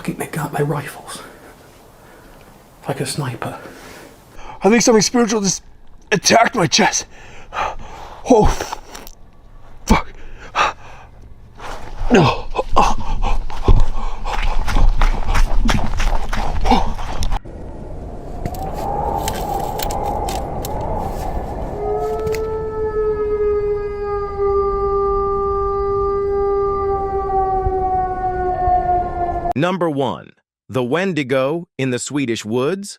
fucking, they got my rifles. Like a sniper. I think something spiritual just attacked my chest. Oh, fuck. No. Number 1. The Wendigo in the Swedish woods?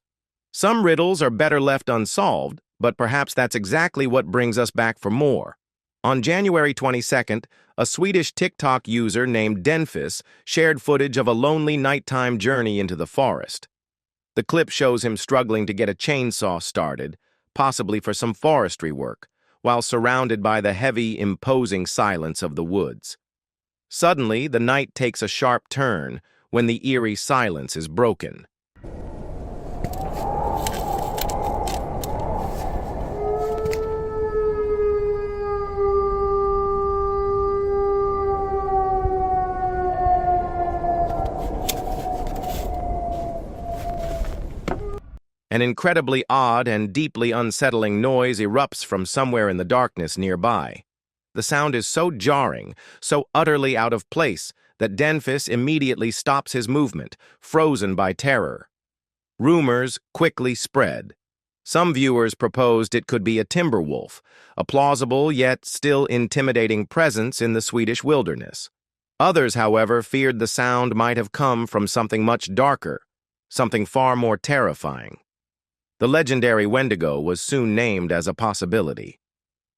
Some riddles are better left unsolved, but perhaps that's exactly what brings us back for more. On January 22nd, a Swedish TikTok user named Denfis shared footage of a lonely nighttime journey into the forest. The clip shows him struggling to get a chainsaw started, possibly for some forestry work, while surrounded by the heavy, imposing silence of the woods. Suddenly, the night takes a sharp turn when the eerie silence is broken. An incredibly odd and deeply unsettling noise erupts from somewhere in the darkness nearby. The sound is so jarring, so utterly out of place, that Denfis immediately stops his movement, frozen by terror. Rumors quickly spread. Some viewers proposed it could be a timber wolf, a plausible yet still intimidating presence in the Swedish wilderness. Others, however, feared the sound might have come from something much darker, something far more terrifying. The legendary Wendigo was soon named as a possibility.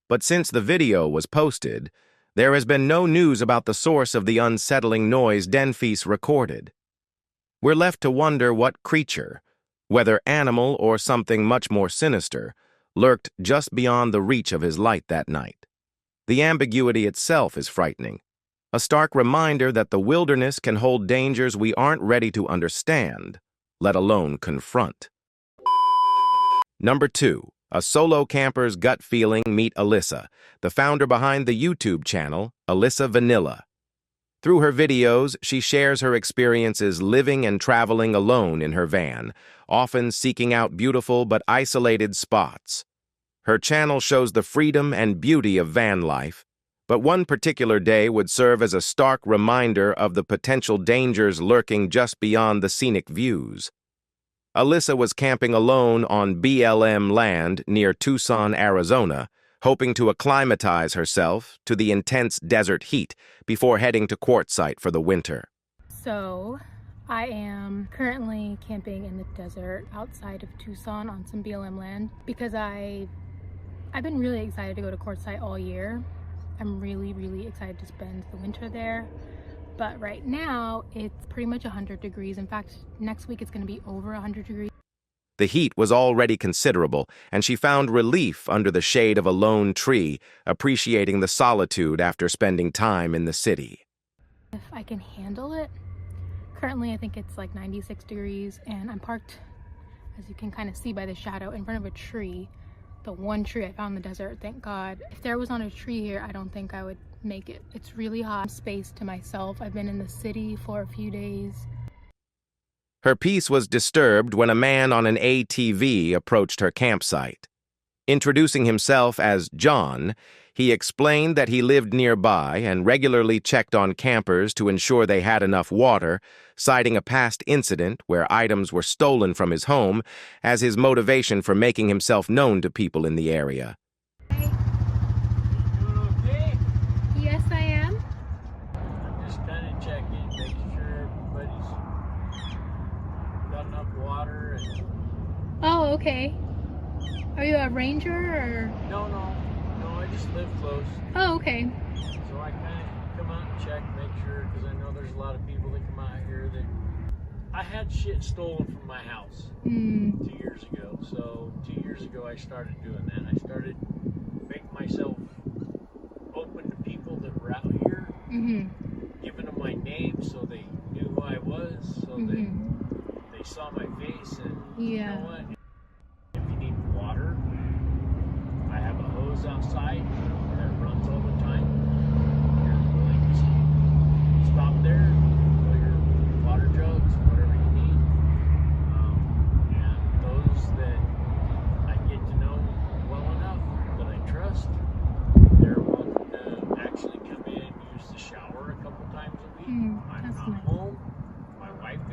But since the video was posted, there has been no news about the source of the unsettling noise Denfis recorded. We're left to wonder what creature, whether animal or something much more sinister, lurked just beyond the reach of his light that night. The ambiguity itself is frightening, a stark reminder that the wilderness can hold dangers we aren't ready to understand, let alone confront. Number 2. A solo camper's gut feeling. Meet Alyssa, the founder behind the YouTube channel, Alyssa Vanilla. Through her videos, she shares her experiences living and traveling alone in her van, often seeking out beautiful but isolated spots. Her channel shows the freedom and beauty of van life, but one particular day would serve as a stark reminder of the potential dangers lurking just beyond the scenic views. Alyssa was camping alone on BLM land near Tucson, Arizona, hoping to acclimatize herself to the intense desert heat before heading to Quartzsite for the winter. So, I am currently camping in the desert outside of Tucson on some BLM land because I've been really excited to go to Quartzsite all year. I'm really excited to spend the winter there. But right now, it's pretty much 100 degrees. In fact, next week it's going to be over 100 degrees. The heat was already considerable, and she found relief under the shade of a lone tree, appreciating the solitude after spending time in the city. If I can handle it. Currently, I think it's like 96 degrees, and I'm parked, as you can kind of see by the shadow, in front of a tree. The one tree I found in the desert, thank God. If there was not a tree here, I don't think I would make it. It's really hot. Space to myself. I've been in the city for a few days. Her peace was disturbed when a man on an ATV approached her campsite. Introducing himself as John, he explained that he lived nearby and regularly checked on campers to ensure they had enough water, citing a past incident where items were stolen from his home as his motivation for making himself known to people in the area. Yes, I am. I'm just kind of checking, making sure everybody's got enough water. Oh, okay. Are you a ranger or? No, I just live close. Oh, okay. So I kind of come out and check, make sure, because I know there's a lot of people that come out here that I had shit stolen from my house 2 years ago. So 2 years ago I started doing that. I started making myself open to people that were out here, giving them my name so they knew who I was, so they saw my face, and you know what? If you need water, I have a hose outside that runs all the time. You're willing to stop there, fill your water jugs,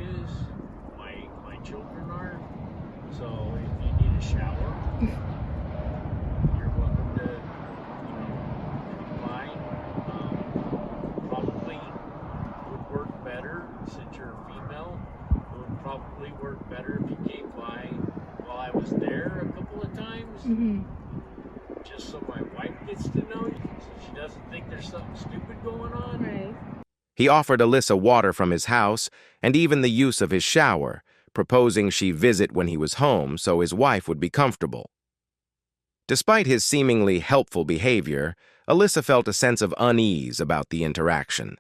is, my children are. So if you need a shower, you're welcome to, come by. Probably would work better since you're a female. It would probably work better if you came by while I was there a couple of times. Just so my wife gets to know you, so she doesn't think there's something stupid going on. Right. He offered Alyssa water from his house and even the use of his shower, proposing she visit when he was home so his wife would be comfortable. Despite his seemingly helpful behavior, Alyssa felt a sense of unease about the interaction.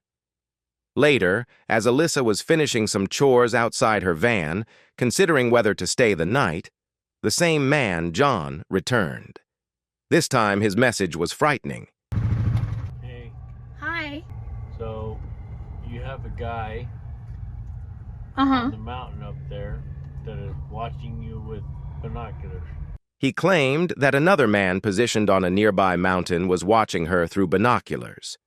Later, as Alyssa was finishing some chores outside her van, considering whether to stay the night, the same man, John, returned. This time, his message was frightening. Hey, Hi. so you have a guy Uh-huh. on the mountain up there that is watching you with binoculars. He claimed that another man positioned on a nearby mountain was watching her through binoculars.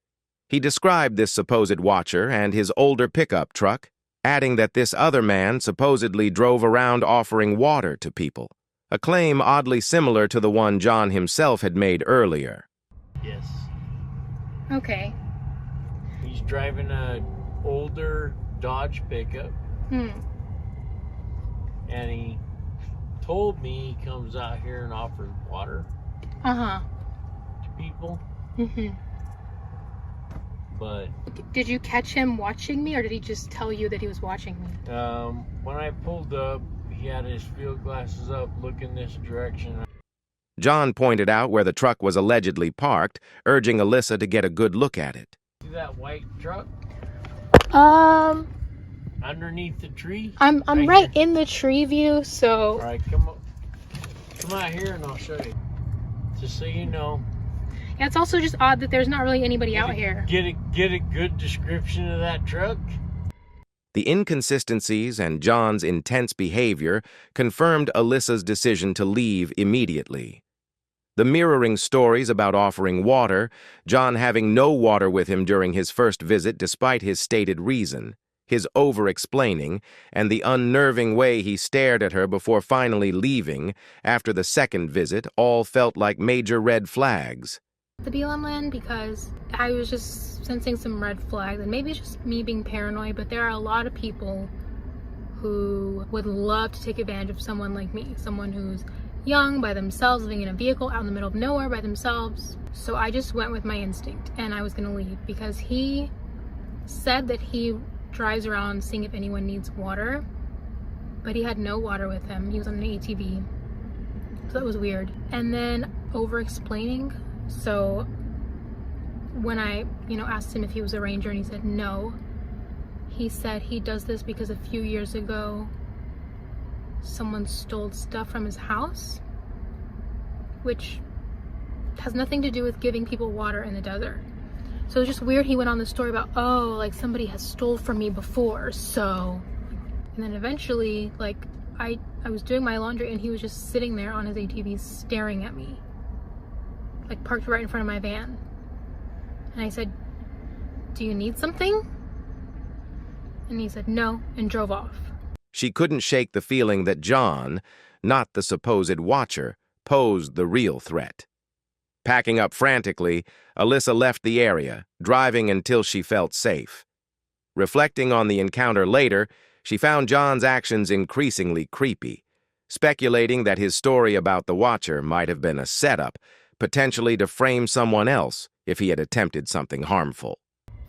He described this supposed watcher and his older pickup truck, adding that this other man supposedly drove around offering water to people, a claim oddly similar to the one John himself had made earlier. Yes. Okay. He's driving a older Dodge pickup, and he told me he comes out here and offers water Uh-huh. to people, but Did you catch him watching me, or did he just tell you that he was watching me? when I pulled up, he had his field glasses up looking this direction. John pointed out where the truck was allegedly parked, urging Alyssa to get a good look at it. See that white truck underneath the tree? I'm Right right here. in the tree view, so All right, come out here and I'll show you. Just so you know. yeah, it's also just odd that there's not really anybody out here. Get a good description of that truck. The inconsistencies and John's intense behavior confirmed Alyssa's decision to leave immediately. The mirroring stories about offering water, John having no water with him during his first visit despite his stated reason, his over-explaining, and the unnerving way he stared at her before finally leaving after the second visit all felt like major red flags. The BLM land, because I was just sensing some red flags, and maybe it's just me being paranoid, but there are a lot of people who would love to take advantage of someone like me, someone who's young, by themselves, living in a vehicle out in the middle of nowhere by themselves. So I just went with my instinct, and I was gonna leave because he said that he drives around seeing if anyone needs water, but he had no water with him. He was on an ATV, so that was weird. And then over-explaining. So when I, asked him if he was a ranger and he said no, he said he does this because a few years ago someone stole stuff from his house, which has nothing to do with giving people water in the desert. So it's just weird he went on the story about, oh, like somebody has stole from me before, so. And then eventually, I was doing my laundry and he was just sitting there on his ATV staring at me, parked right in front of my van. And I said, do you need something? And he said no, and drove off. She couldn't shake the feeling that John, not the supposed watcher, posed the real threat. Packing up frantically, Alyssa left the area, driving until she felt safe. Reflecting on the encounter later, she found John's actions increasingly creepy, speculating that his story about the watcher might have been a setup, potentially to frame someone else if he had attempted something harmful.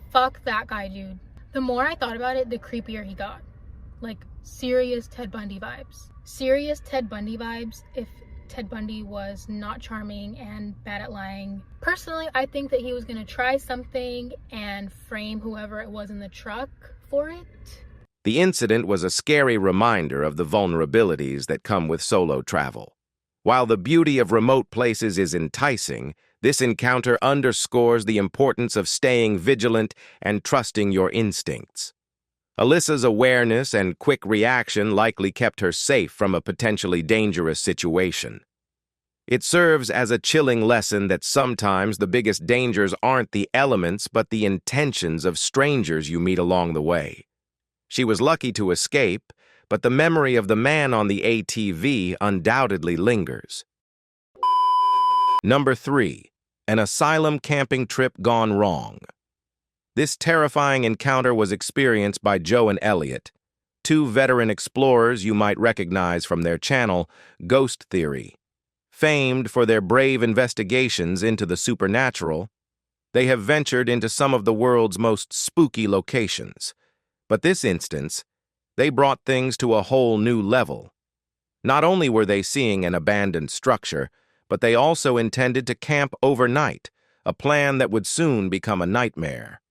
Fuck that guy, dude. The more I thought about it, the creepier he got. Serious Ted Bundy vibes. Serious Ted Bundy vibes if Ted Bundy was not charming and bad at lying. Personally, I think that he was gonna try something and frame whoever it was in the truck for it. The incident was a scary reminder of the vulnerabilities that come with solo travel. While the beauty of remote places is enticing, this encounter underscores the importance of staying vigilant and trusting your instincts. Alyssa's awareness and quick reaction likely kept her safe from a potentially dangerous situation. It serves as a chilling lesson that sometimes the biggest dangers aren't the elements but the intentions of strangers you meet along the way. She was lucky to escape, but the memory of the man on the ATV undoubtedly lingers. Number 3. An asylum camping trip gone wrong. This terrifying encounter was experienced by Joe and Elliot, two veteran explorers you might recognize from their channel, Ghost Theory. Famed for their brave investigations into the supernatural, they have ventured into some of the world's most spooky locations. But this instance, they brought things to a whole new level. Not only were they seeing an abandoned structure, but they also intended to camp overnight, a plan that would soon become a nightmare.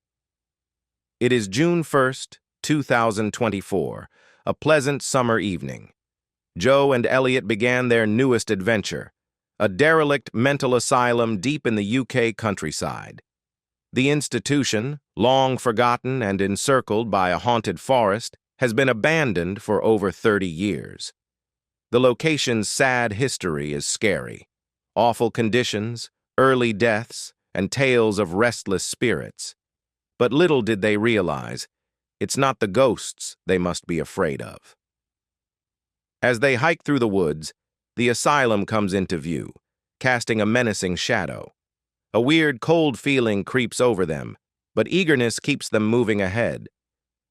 It is June 1st, 2024, a pleasant summer evening. Joe and Elliot began their newest adventure, a derelict mental asylum deep in the UK countryside. The institution, long forgotten and encircled by a haunted forest, has been abandoned for over 30 years. The location's sad history is scary. Awful conditions, early deaths, and tales of restless spirits. But little did they realize, it's not the ghosts they must be afraid of. As they hike through the woods, the asylum comes into view, casting a menacing shadow. A weird, cold feeling creeps over them, but eagerness keeps them moving ahead.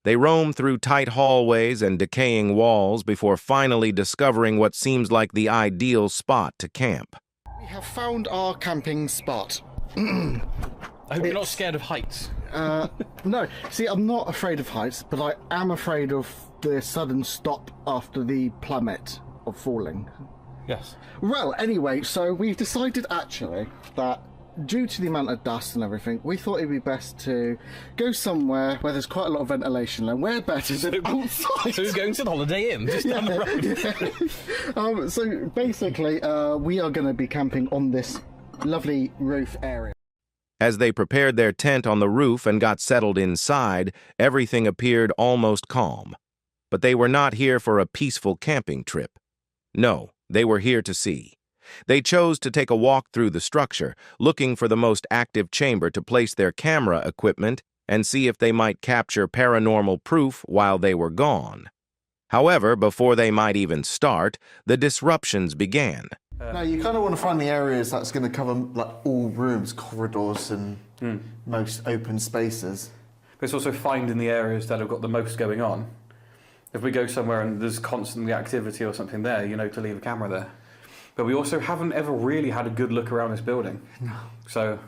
They roam through tight hallways and decaying walls before finally discovering what seems like the ideal spot to camp. We have found our camping spot. I hope you're not scared of heights. No, see, I'm not afraid of heights, but I am afraid of the sudden stop after the plummet of falling. Yes. Well, anyway, so we've decided actually that due to the amount of dust and everything, we thought it'd be best to go somewhere where there's quite a lot of ventilation, and where better than outside. So we're going to the Holiday Inn, just down the road. Yeah. So basically, we are going to be camping on this lovely roof area. As they prepared their tent on the roof and got settled inside, everything appeared almost calm. But they were not here for a peaceful camping trip. No, they were here to see. They chose to take a walk through the structure, looking for the most active chamber to place their camera equipment and see if they might capture paranormal proof while they were gone. However, before they might even start, the disruptions began. Now, you kind of want to find the areas that's going to cover like all rooms, corridors, and most open spaces. But it's also finding the areas that have got the most going on. If we go somewhere and there's constantly activity or something there, you know, to leave a camera there. But we also haven't ever really had a good look around this building. No. So,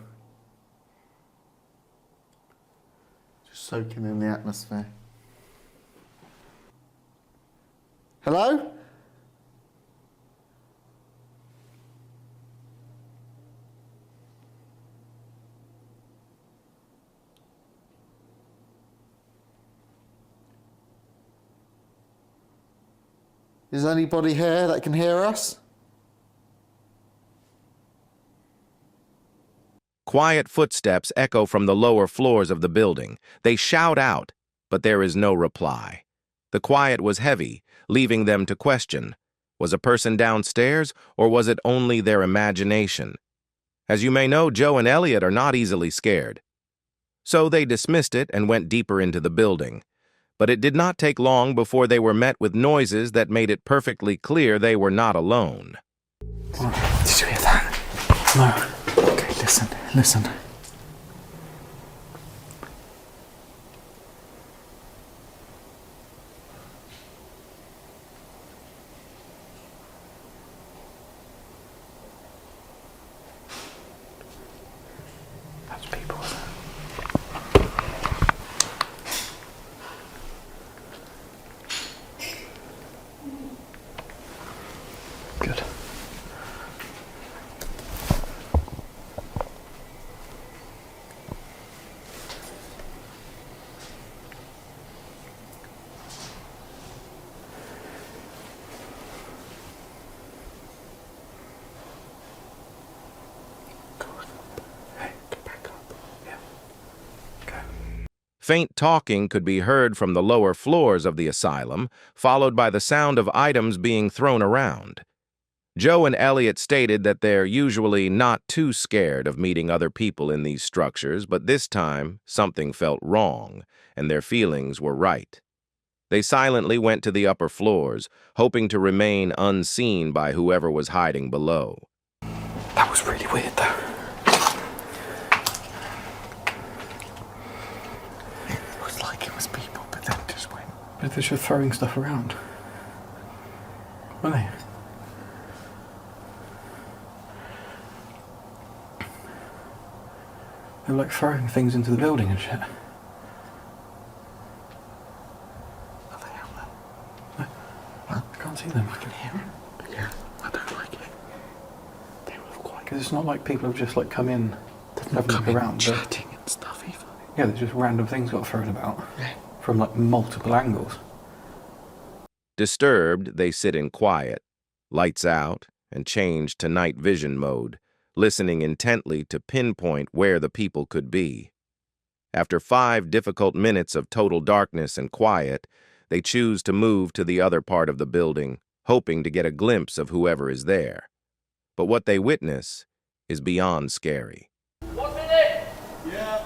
Just soaking in the atmosphere. Hello? Is anybody here that can hear us? Quiet footsteps echo from the lower floors of the building. They shout out, but there is no reply. The quiet was heavy, leaving them to question, was a person downstairs, or was it only their imagination? As you may know, Joe and Elliot are not easily scared. So they dismissed it and went deeper into the building. But it did not take long before they were met with noises that made it perfectly clear they were not alone. Did you hear that? No. Okay, listen. That's people, isn't it? Good. Faint talking could be heard from the lower floors of the asylum, followed by the sound of items being thrown around. Joe and Elliot stated that they're usually not too scared of meeting other people in these structures, but this time something felt wrong, and their feelings were right. They silently went to the upper floors, hoping to remain unseen by whoever was hiding below. That was really weird, though. It was like it was people, but then just went. But they're just throwing stuff around. Were they? They're like throwing things into the building and shit. Are they out there? I can't see them. I can hear them. Yeah, I don't like it. They were quite. Because it's not like people have just like come in, They've not come in chatting and stuff either. Yeah, there's just random things got thrown about. Yeah. From like multiple angles. Disturbed, they sit in quiet, lights out, and change to night vision mode, listening intently to pinpoint where the people could be. After 5 difficult minutes of total darkness and quiet, they choose to move to the other part of the building, hoping to get a glimpse of whoever is there. But what they witness is beyond scary. 1 minute! Yeah.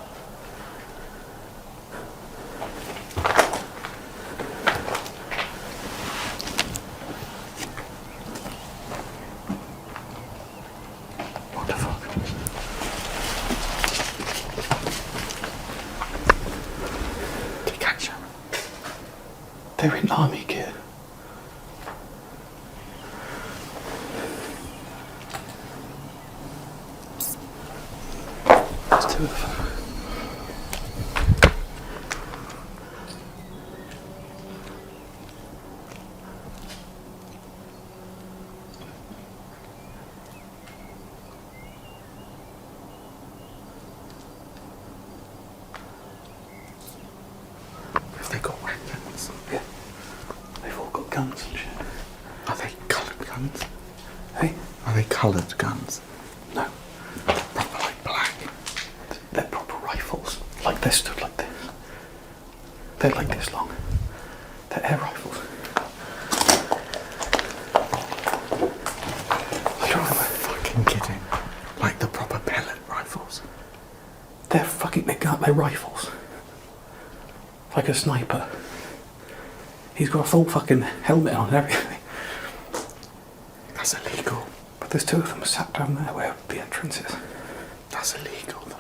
What the fuck? Did you catch them? They're in army gear. There's 2 of them. Have they got weapons? Yeah. They've all got guns and shit. Are they coloured guns? Hey? Are they coloured guns? No. Proper like black. They're proper rifles. Like they're stood like this. They're like this long. They're air rifles. You're fucking kidding. Like the proper pellet rifles. They're rifles. Like a sniper. He's got a full fucking helmet on and everything. That's illegal. But there's 2 of them sat down there where the entrance is. That's illegal though.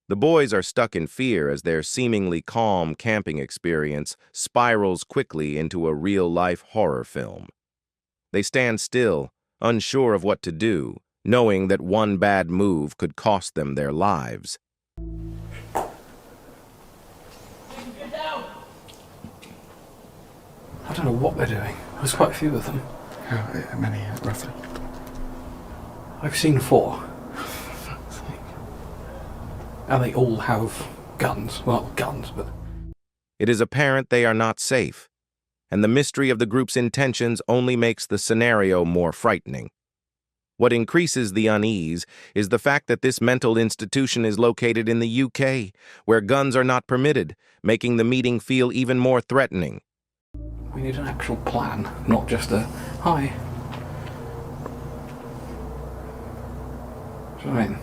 The boys are stuck in fear as their seemingly calm camping experience spirals quickly into a real-life horror film. They stand still, unsure of what to do, knowing that one bad move could cost them their lives. I don't know what they're doing. There's quite a few of them. How many, roughly? I've seen 4. And they all have guns. Well, guns, but... It is apparent they are not safe, and the mystery of the group's intentions only makes the scenario more frightening. What increases the unease is the fact that this mental institution is located in the UK, where guns are not permitted, making the meeting feel even more threatening. We need an actual plan, not just a, hi. Do you know what I mean?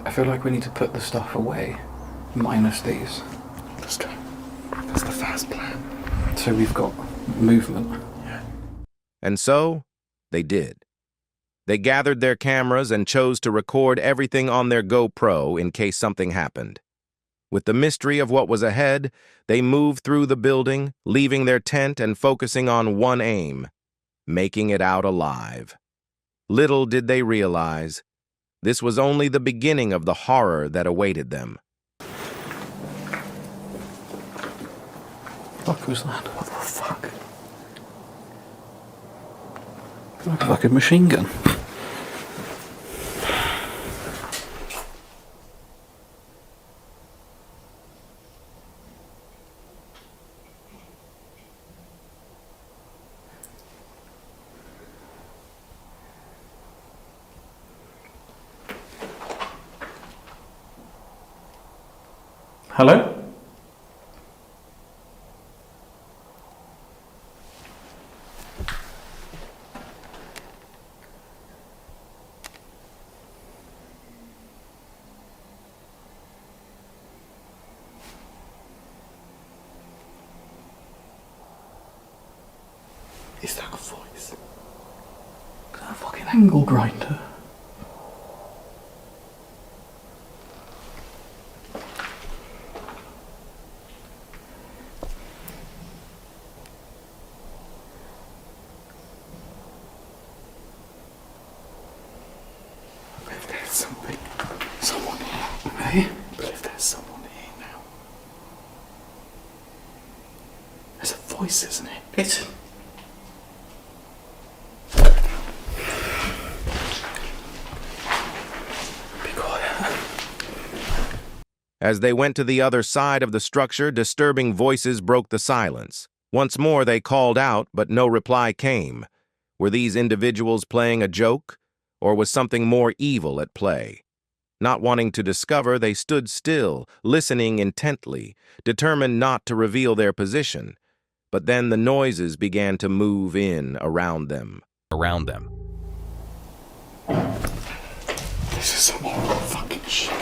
I feel like we need to put the stuff away, minus these. Let's go. That's the fast plan. So we've got movement. Yeah. And so, they did. They gathered their cameras and chose to record everything on their GoPro in case something happened. With the mystery of what was ahead, they moved through the building, leaving their tent and focusing on one aim: making it out alive. Little did they realize, this was only the beginning of the horror that awaited them. What was that? What the fuck? Like a fucking machine gun. Hello? angle grinder. If there's someone here, okay? But if there's someone here now, there's a voice, isn't it? It's. Be quiet. As they went to the other side of the structure, disturbing voices broke the silence. Once more they called out, but no reply came. Were these individuals playing a joke? Or was something more evil at play? Not wanting to discover, they stood still, listening intently, determined not to reveal their position. But then the noises began to move in around them. This is some horrible fucking shit.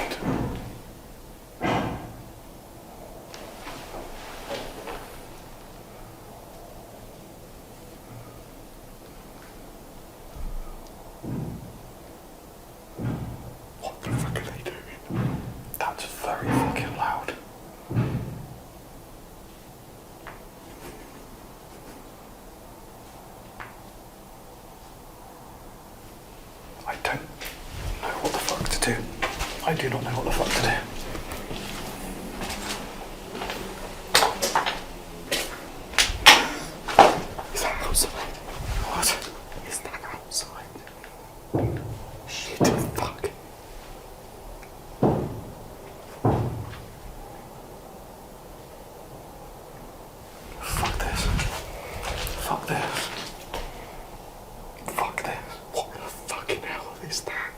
What the fuck are they doing? That's very fucking loud. I don't know what the fuck to do. I do not know what the fuck to do. Is that outside? What? Is that outside? Shit, fuck. Fuck this. Fuck this. Fuck this. What the fucking hell is that?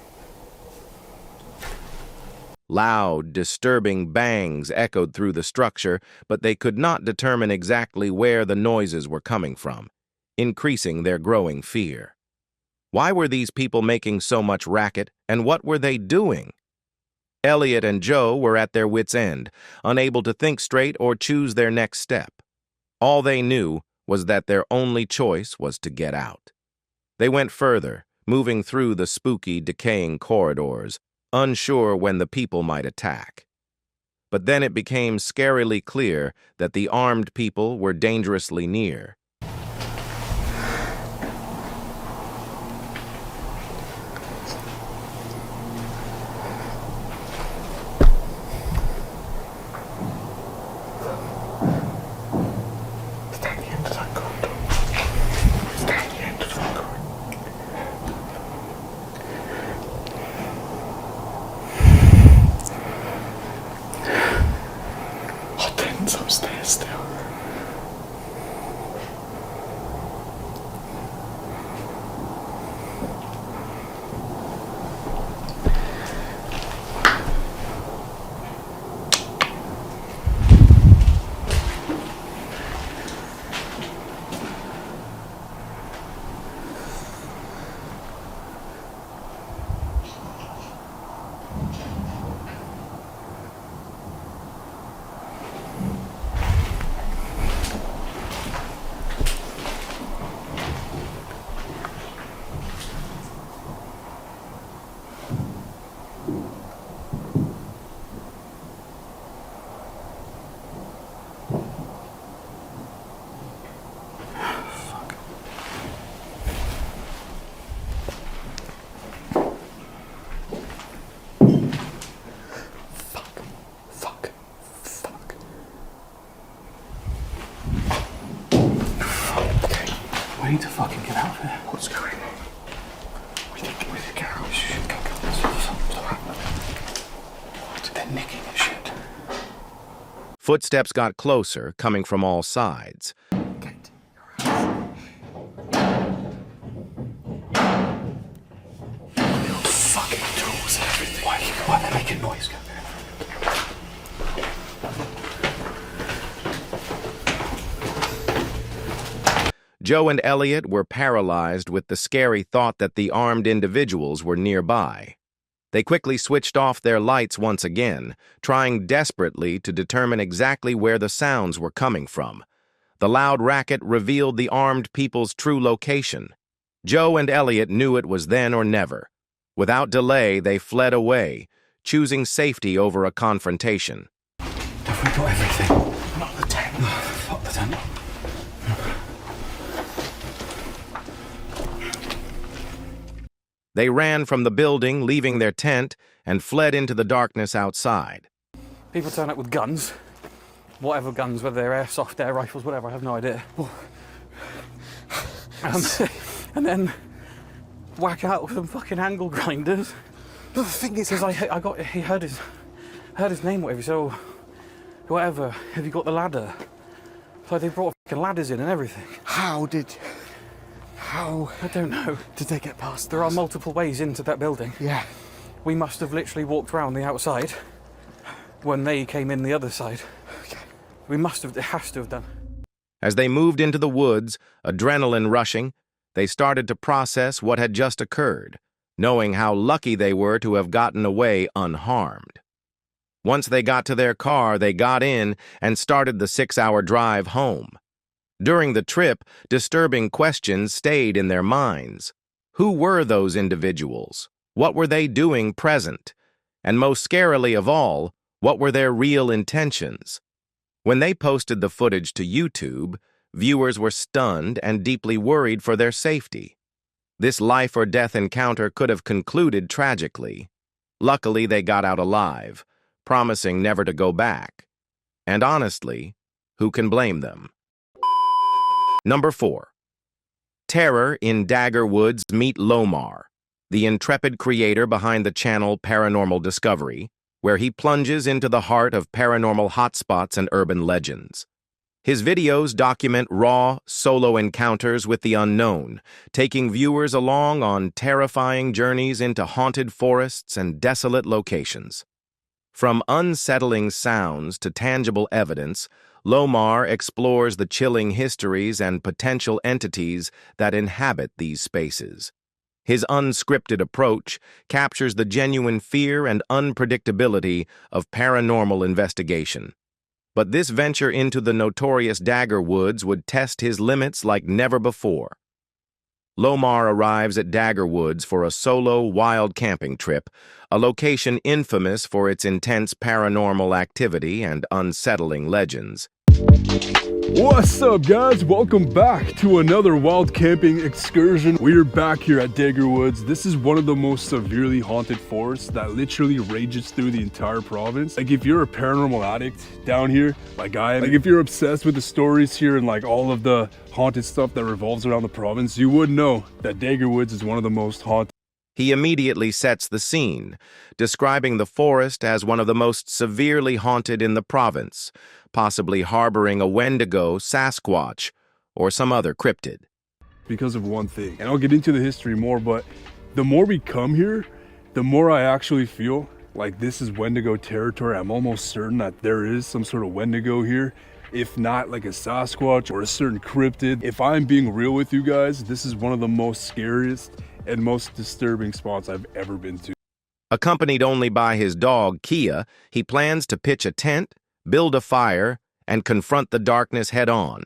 Loud, disturbing bangs echoed through the structure, but they could not determine exactly where the noises were coming from, increasing their growing fear. Why were these people making so much racket, and what were they doing? Elliot and Joe were at their wits' end, unable to think straight or choose their next step. All they knew was that their only choice was to get out. They went further, moving through the spooky, decaying corridors, unsure when the people might attack. But then it became scarily clear that the armed people were dangerously near. Is that the end of that corridor? Is that the end of that corridor? Oh, Den's upstairs still. We need to fucking get out of here. What's going on? We need to get out. Shit, go. What? They're nicking the shit. Footsteps got closer, coming from all sides. Get your ass. Little fucking tools and everything. Why are they making noise? Go. Joe and Elliot were paralyzed with the scary thought that the armed individuals were nearby. They quickly switched off their lights once again, trying desperately to determine exactly where the sounds were coming from. The loud racket revealed the armed people's true location. Joe and Elliot knew it was then or never. Without delay, they fled away, choosing safety over a confrontation. Have we got everything? Not the tent. Fuck the tent. They ran from the building, leaving their tent, and fled into the darkness outside. People turn up with guns. Whatever guns, whether they're airsoft, air rifles, whatever, I have no idea. And then whack out with some fucking angle grinders. But the thing is, he heard his name, whatever, so whatever, have you got the ladder? So they brought fucking ladders in and everything. How? I don't know. Did they get past? There are multiple ways into that building. Yeah. We must have literally walked around the outside when they came in the other side. Okay. It has to have done. As they moved into the woods, adrenaline rushing, they started to process what had just occurred, knowing how lucky they were to have gotten away unharmed. Once they got to their car, they got in and started the 6-hour drive home. During the trip, disturbing questions stayed in their minds. Who were those individuals? What were they doing present? And most scarily of all, what were their real intentions? When they posted the footage to YouTube, viewers were stunned and deeply worried for their safety. This life-or-death encounter could have concluded tragically. Luckily, they got out alive, promising never to go back. And honestly, who can blame them? Number 4. Terror in Dagger Woods. Meet Lomar, the intrepid creator behind the channel Paranormal Discovery, where he plunges into the heart of paranormal hotspots and urban legends. His videos document raw, solo encounters with the unknown, taking viewers along on terrifying journeys into haunted forests and desolate locations. From unsettling sounds to tangible evidence, Lomar explores the chilling histories and potential entities that inhabit these spaces. His unscripted approach captures the genuine fear and unpredictability of paranormal investigation. But this venture into the notorious Dagger Woods would test his limits like never before. Lomar arrives at Dagger Woods for a solo wild camping trip, a location infamous for its intense paranormal activity and unsettling legends. What's up, guys? Welcome back to another wild camping excursion. We're back here at Dagger Woods. This is one of the most severely haunted forests that literally rages through the entire province. Like, if you're a paranormal addict down here, like I am, like if you're obsessed with the stories here and like all of the haunted stuff that revolves around the province, you would know that Dagger Woods is one of the most haunted. He immediately sets the scene, describing the forest as one of the most severely haunted in the province, possibly harboring a Wendigo, Sasquatch, or some other cryptid. Because of one thing, and I'll get into the history more, but the more we come here, the more I actually feel like this is Wendigo territory. I'm almost certain that there is some sort of Wendigo here, if not like a Sasquatch or a certain cryptid. If I'm being real with you guys, this is one of the most scariest and most disturbing spots I've ever been to. Accompanied only by his dog, Kia, he plans to pitch a tent, build a fire, and confront the darkness head-on.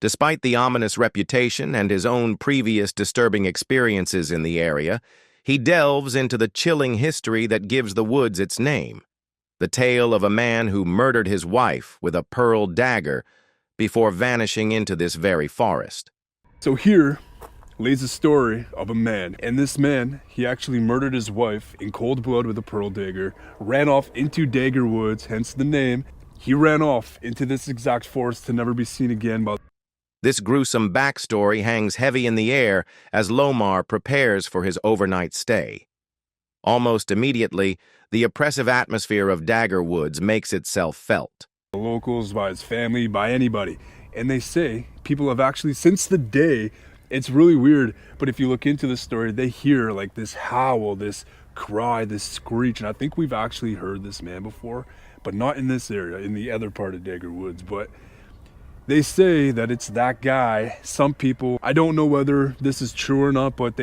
Despite the ominous reputation and his own previous disturbing experiences in the area, he delves into the chilling history that gives the woods its name, the tale of a man who murdered his wife with a pearl dagger before vanishing into this very forest. So here lays the story of a man, and this man, he actually murdered his wife in cold blood with a pearl dagger, ran off into Dagger Woods, hence the name. He ran off into this exact forest to never be seen again. This gruesome backstory hangs heavy in the air as Lomar prepares for his overnight stay. Almost immediately, the oppressive atmosphere of Dagger Woods makes itself felt. The locals, by his family, by anybody. And they say people have actually, since the day, it's really weird, but if you look into the story, they hear like this howl, this cry, this screech, and I think we've actually heard this man before, but not in this area, in the other part of Dagger Woods. But they say that it's that guy. Some people, I don't know whether this is true or not, but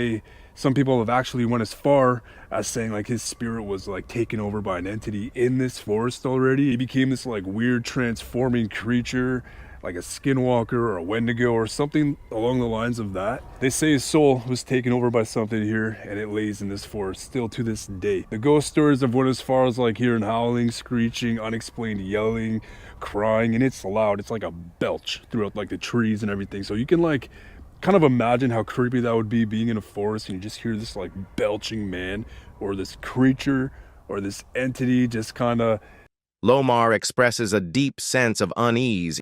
some people have actually went as far as saying like his spirit was like taken over by an entity in this forest already. He became this like weird transforming creature. like a skinwalker or a wendigo or something along the lines of that. They say his soul was taken over by something here and it lays in this forest still to this day. The ghost stories have went as far as like hearing howling, screeching, unexplained yelling, crying, and it's loud. It's like a belch throughout like the trees and everything. So you can like kind of imagine how creepy that would be being in a forest and you just hear this like belching man or this creature or this entity just kind of. Lomar expresses a deep sense of unease.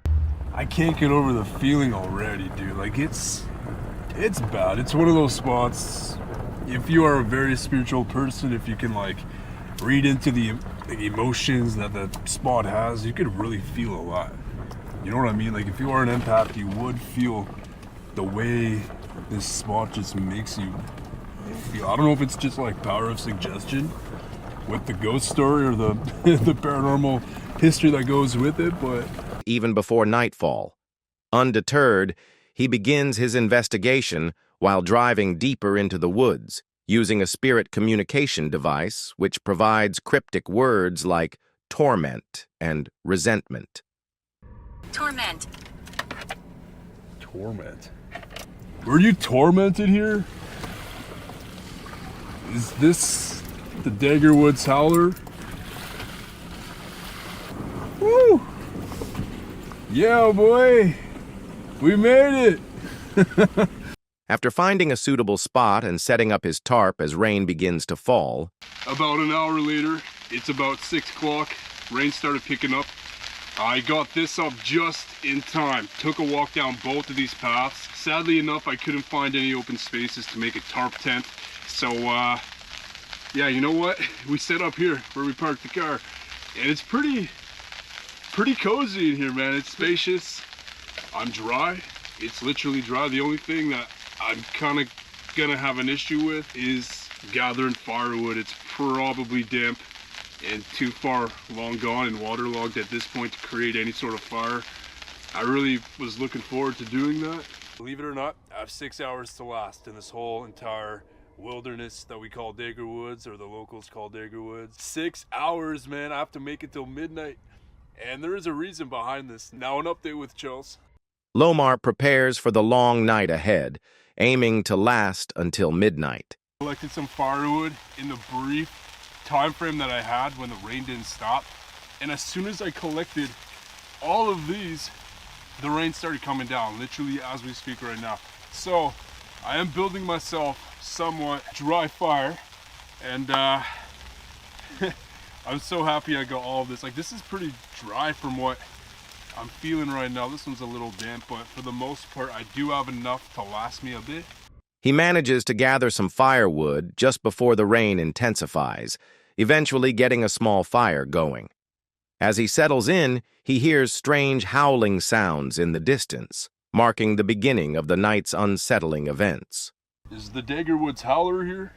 I can't get over the feeling already, dude. Like it's bad. It's one of those spots, if you are a very spiritual person, if you can like read into the emotions that the spot has, you could really feel a lot. You know what I mean? Like if you are an empath, you would feel the way this spot just makes you feel. I don't know if it's just like power of suggestion with the ghost story or the the paranormal history that goes with it, but Even before nightfall. Undeterred, he begins his investigation while driving deeper into the woods, using a spirit communication device which provides cryptic words like torment and resentment. Torment. torment. Were you tormented here? Is this the Daggerwoods Howler? Woo! Yeah, boy! We made it! After finding a suitable spot and setting up his tarp as rain begins to fall, About an hour later, it's about 6 o'clock. Rain started picking up. I got this up just in time. Took a walk down both of these paths. Sadly enough, I couldn't find any open spaces to make a tarp tent. So, yeah, you know what? We set up here where we parked the car. And it's pretty cozy in here, man. It's spacious. I'm dry. It's literally dry. The only thing that I'm kind of gonna have an issue with is gathering firewood. It's probably damp and too far long gone and waterlogged at this point to create any sort of fire. I really was looking forward to doing that. Believe it or not, I have 6 hours to last in this whole entire wilderness that we call Daggerwoods, or the locals call Daggerwoods. 6 hours, man. I have to make it till midnight. And there is a reason behind this. Now an update with Chels. Lomar prepares for the long night ahead, aiming to last until midnight. Collected some firewood in the brief time frame that I had when the rain didn't stop. And as soon as I collected all of these, the rain started coming down, literally as we speak right now. So I am building myself somewhat dry fire, and I'm so happy I got all of this. Like, this is pretty dry from what I'm feeling right now. This one's a little damp, but for the most part, I do have enough to last me a bit. He manages to gather some firewood just before the rain intensifies, eventually getting a small fire going. As he settles in, he hears strange howling sounds in the distance, marking the beginning of the night's unsettling events. Is the Daggerwoods Howler here?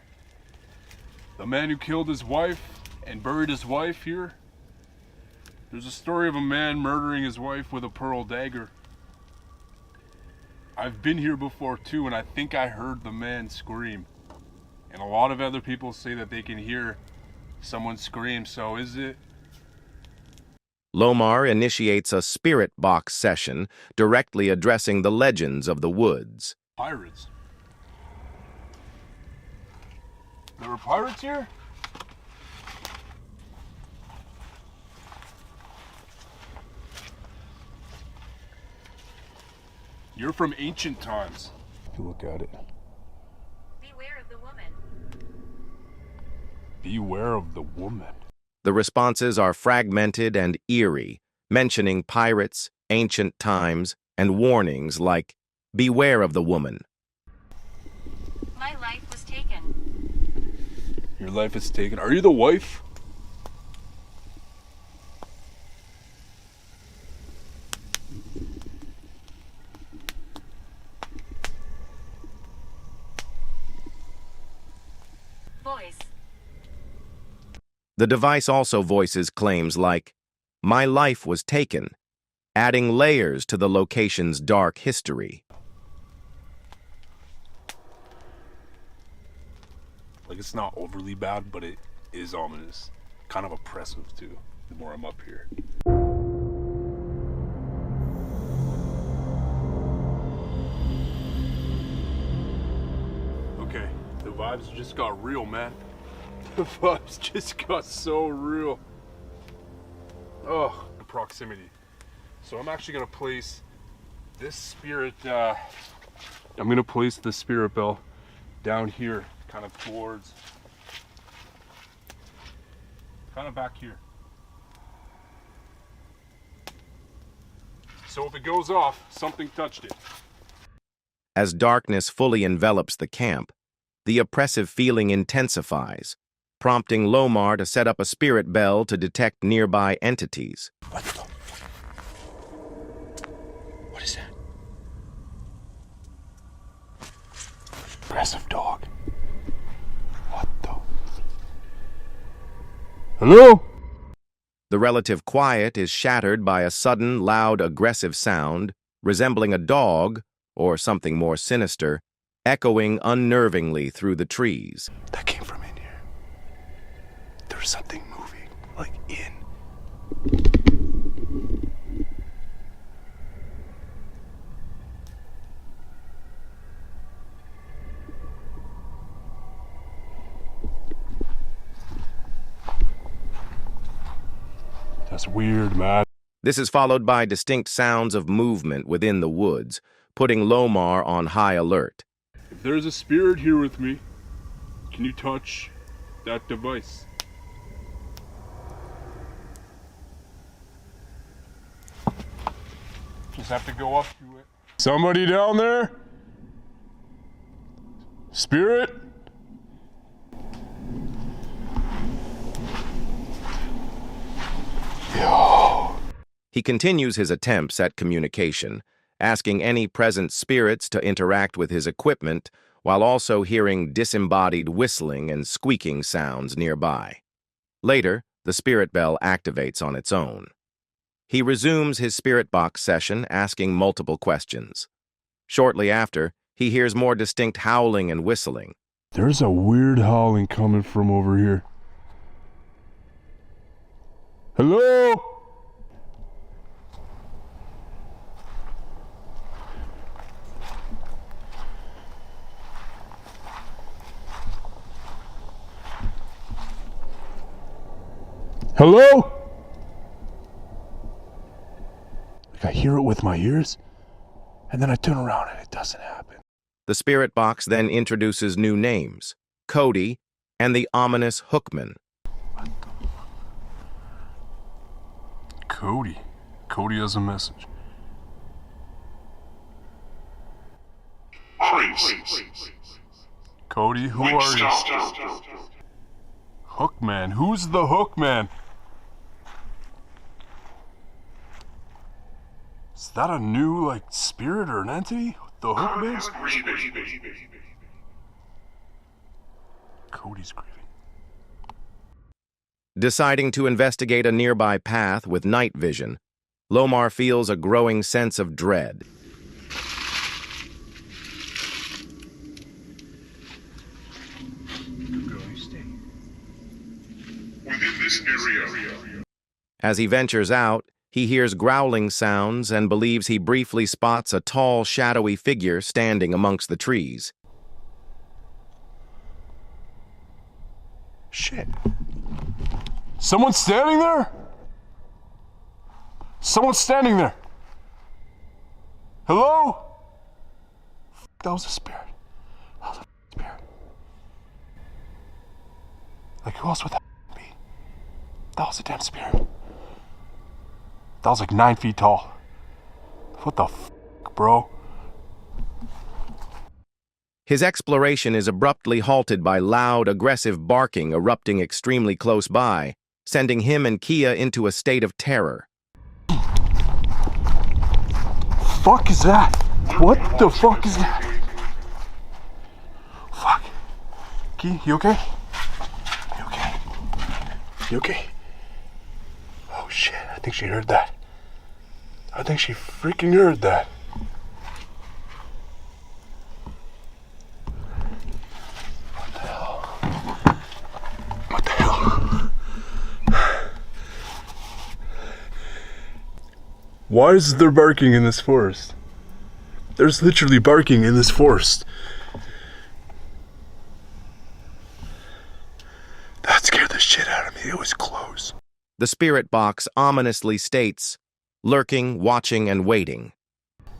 The man who killed his wife and buried his wife here? There's a story of a man murdering his wife with a pearl dagger. I've been here before too, and I think I heard the man scream. And a lot of other people say that they can hear someone scream, so is it? Lomar initiates a spirit box session directly addressing the legends of the woods. Pirates. There were pirates here? You're from ancient times. If you look at it. Beware of the woman. Beware of the woman. The responses are fragmented and eerie, mentioning pirates, ancient times, and warnings like, beware of the woman. My life was taken. Your life is taken. Are you the wife? Voice. The device also voices claims like, my life was taken, adding layers to the location's dark history. Like, it's not overly bad, but it is ominous. Kind of oppressive too, the more I'm up here. vibes just got real, man. The vibes just got so real. Oh, the proximity. So I'm actually gonna place this spirit, I'm gonna place the spirit bell down here, kind of towards, kind of back here. So if it goes off, something touched it. As darkness fully envelops the camp, the oppressive feeling intensifies, prompting Lomar to set up a spirit bell to detect nearby entities. What is that? Aggressive dog. What the? Hello? The relative quiet is shattered by a sudden, loud, aggressive sound, resembling a dog, or something more sinister, echoing unnervingly through the trees. That came from in here. There's something moving, like in. That's weird, man. This is followed by distinct sounds of movement within the woods, putting Lomar on high alert. If there's a spirit here with me, can you touch that device? Just have to go up to it. Somebody down there? Spirit? Yo. He continues his attempts at communication, asking any present spirits to interact with his equipment, while also hearing disembodied whistling and squeaking sounds nearby. Later, the spirit bell activates on its own. He resumes his spirit box session, asking multiple questions. Shortly after, he hears more distinct howling and whistling. There's a weird howling coming from over here. Hello? Hello? Like I hear it with my ears, and then I turn around and it doesn't happen. The spirit box then introduces new names, Cody and the ominous Hookman. Cody. Cody has a message. Cody, who are you? Hookman. Who's the Hookman? Is that a new, like, spirit or an entity? The Hookman? Cody's grieving. Deciding to investigate a nearby path with night vision, Lomar feels a growing sense of dread. Within this area. As he ventures out, he hears growling sounds and believes he briefly spots a tall, shadowy figure standing amongst the trees. Shit. Someone's standing there? Someone's standing there. Hello? That was a spirit. That was a spirit. Like, who else would that be? That was a damn spirit. That was like 9 feet tall. What the f, bro? His exploration is abruptly halted by loud, aggressive barking erupting extremely close by, sending him and Kia into a state of terror. Fuck is that? What the fuck is that? Fuck. Key, you okay? You okay? You okay? Oh shit, I think she heard that. I think she freaking heard that. What the hell? What the hell? Why is there barking in this forest? There's literally barking in this forest. shit out of me. It was close. The spirit box ominously states, lurking, watching, and waiting.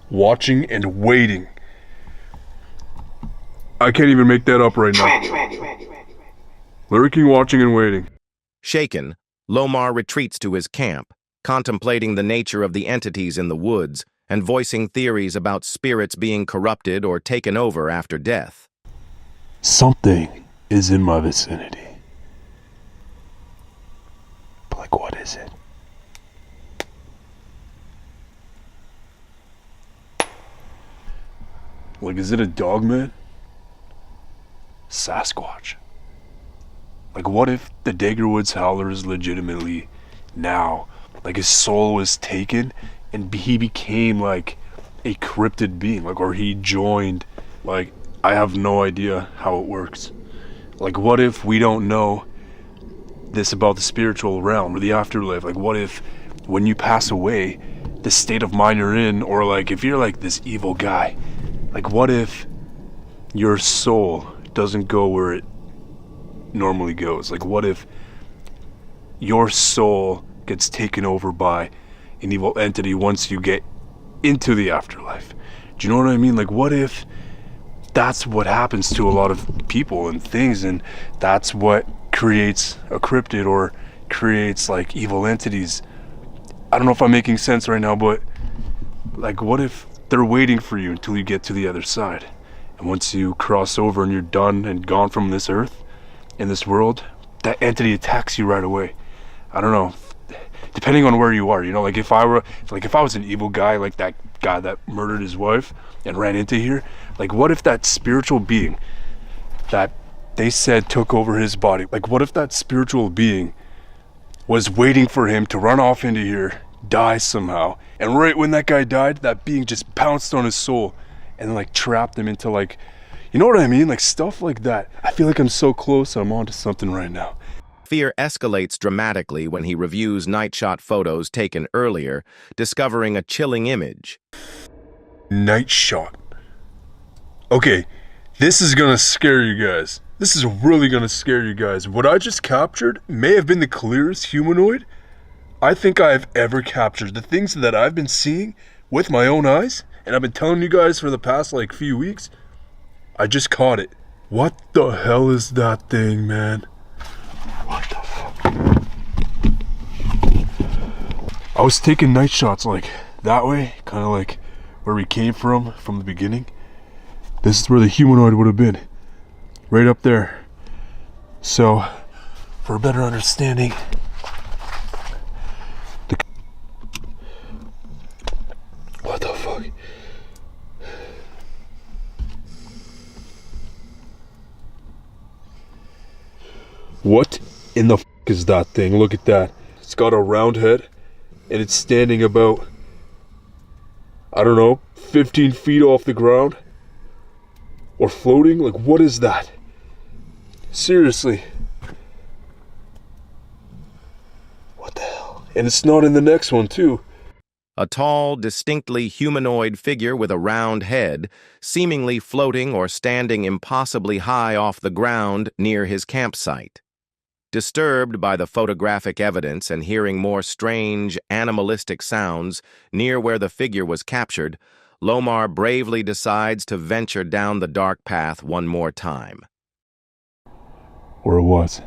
Watching and waiting. I can't even make that up right now. Lurking, watching, and waiting. Shaken, Lomar retreats to his camp, contemplating the nature of the entities in the woods and voicing theories about spirits being corrupted or taken over after death. Something is in my vicinity. But like, what is it? Like, is it a dog man? Sasquatch? Like, what if the Daggerwoods Howler is legitimately now, like, his soul was taken and he became like a cryptid being, like, or he joined, like, I have no idea how it works. Like, what if we don't know this about the spiritual realm or the afterlife? Like, what if when you pass away, the state of mind you're in, or like if you're like this evil guy, like, what if your soul doesn't go where it normally goes? Like, what if your soul gets taken over by an evil entity once you get into the afterlife? Do you know what I mean? Like, what if that's what happens to a lot of people and things, and that's what creates a cryptid or creates like evil entities? I don't know if I'm making sense right now, but like, what if they're waiting for you until you get to the other side, and once you cross over and you're done and gone from this earth, in this world, that entity attacks you right away? I don't know, depending on where you are, you know, like if I was an evil guy, like that guy that murdered his wife and ran into here, like, what if that spiritual being that they said took over his body, like, what if that spiritual being was waiting for him to run off into here, die somehow, and right when that guy died, that being just pounced on his soul and like trapped him into, like, you know what I mean? Like, stuff like that. I feel like I'm so close, I'm onto something right now. Fear escalates dramatically when he reviews night shot photos taken earlier, discovering a chilling image. Night shot. Okay, this is gonna scare you guys. This is really gonna scare you guys. What I just captured may have been the clearest humanoid I think I've ever captured. The things that I've been seeing with my own eyes, and I've been telling you guys for the past like few weeks, I just caught it. What the hell is that thing, man? What the fuck? I was taking night shots like that way, kind of like where we came from the beginning. This is where the humanoid would have been, right up there. So, for a better understanding, what the fuck? What in the fuck is that thing? Look at that. It's got a round head and it's standing about, I don't know, 15 feet off the ground or floating. Like, what is that? Seriously. What the hell? And it's not in the next one too. A tall, distinctly humanoid figure with a round head, seemingly floating or standing impossibly high off the ground near his campsite. Disturbed by the photographic evidence and hearing more strange, animalistic sounds near where the figure was captured, Lomar bravely decides to venture down the dark path one more time. Or it was.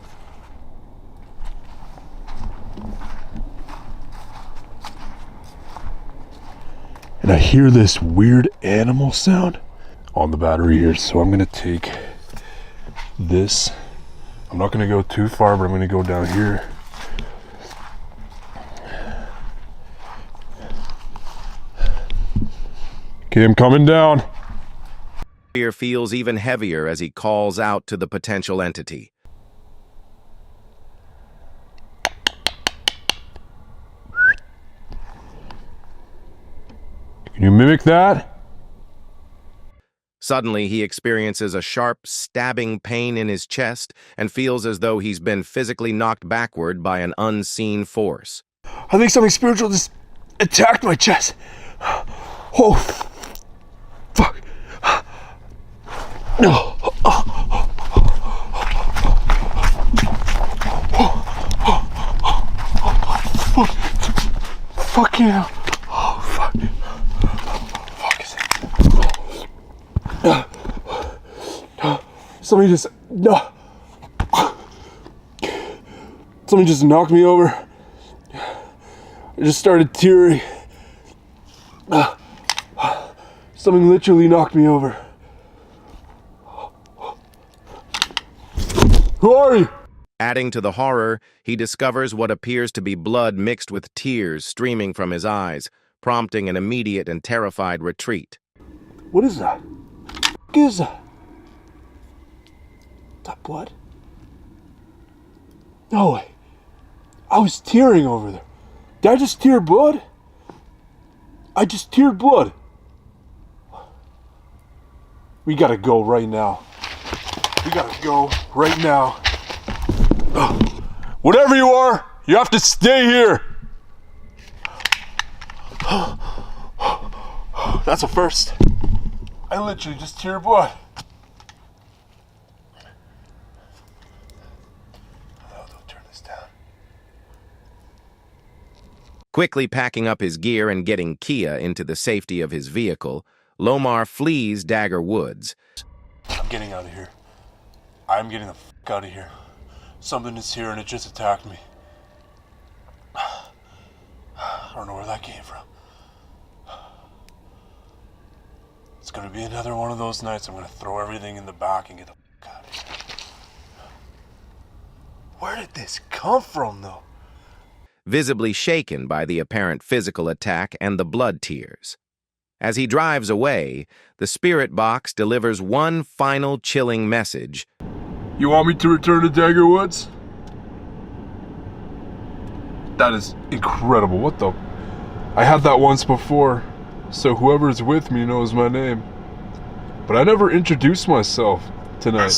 And I hear this weird animal sound on the battery here, so I'm gonna take this. I'm not gonna go too far, but I'm gonna go down here. Okay, I'm coming down. Fear feels even heavier as he calls out to the potential entity. Can you mimic that? Suddenly, he experiences a sharp, stabbing pain in his chest and feels as though he's been physically knocked backward by an unseen force. I think something spiritual just attacked my chest. Oh, fuck. No. fucking hell. Oh, fuck. Fuck is it? Somebody just... No. Somebody just knocked me over. I just started tearing. Something literally knocked me over. Who are you? Adding to the horror, he discovers what appears to be blood mixed with tears streaming from his eyes, prompting an immediate and terrified retreat. What is that? What is that? Is that blood? No way. I was tearing over there. Did I just tear blood? I just teared blood. We gotta go right now. We gotta go right now. Whatever you are, you have to stay here. That's a first. I literally just teared blood. Oh, don't turn this down. Quickly packing up his gear and getting Kia into the safety of his vehicle, Lomar flees Dagger Woods. I'm getting out of here. I'm getting the fuck out of here. Something is here and it just attacked me. I don't know where that came from. It's gonna be another one of those nights I'm gonna throw everything in the back and get the fuck out of here. Where did this come from, though? Visibly shaken by the apparent physical attack and the blood tears. As he drives away, the spirit box delivers one final chilling message. You want me to return to Dagger Woods? That is incredible. What the? I had that once before, so whoever's with me knows my name. But I never introduced myself tonight.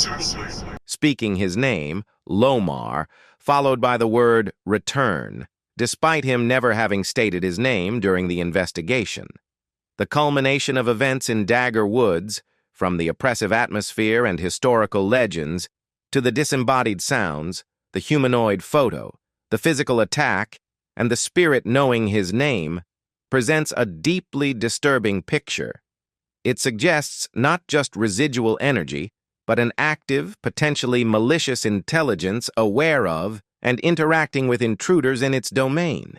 Speaking his name, Lomar, followed by the word return, despite him never having stated his name during the investigation. The culmination of events in Dagger Woods, from the oppressive atmosphere and historical legends, to the disembodied sounds, the humanoid photo, the physical attack, and the spirit knowing his name, presents a deeply disturbing picture. It suggests not just residual energy, but an active, potentially malicious intelligence aware of and interacting with intruders in its domain.